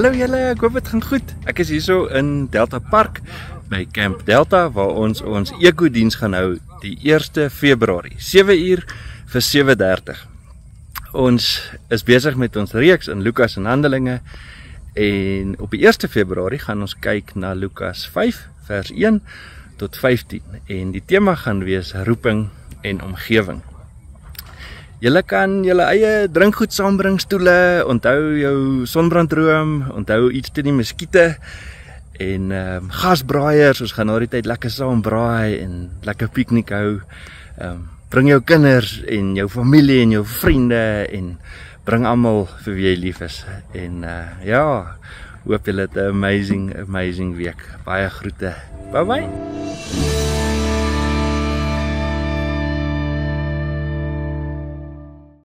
Hallo julle, ek hoop dit gaan goed. Ek is hierso in Delta Park by Camp Delta waar ons eko-diens gaan hou die 1 Februarie, 7 uur vir 7:30. Ons is besig met ons reeks in Lukas en Handelinge en op die 1 Februarie gaan ons kyk na Lukas 5 vers 1 tot 15 en die tema gaan wees roeping en omgewing. Julle kan julle eie drinkgoed saambring, stoele, onthou jou sonbrandroom, onthou iets teen die muskiete en gasbraaiers, ons gaan na die tyd lekker saam braai en lekker piknik hou. Bring jou kinders en jou familie en jou vriende en bring almal vir wie jy lief is. En ja, hoop julle het 'n amazing week. Baie groete. Bye bye.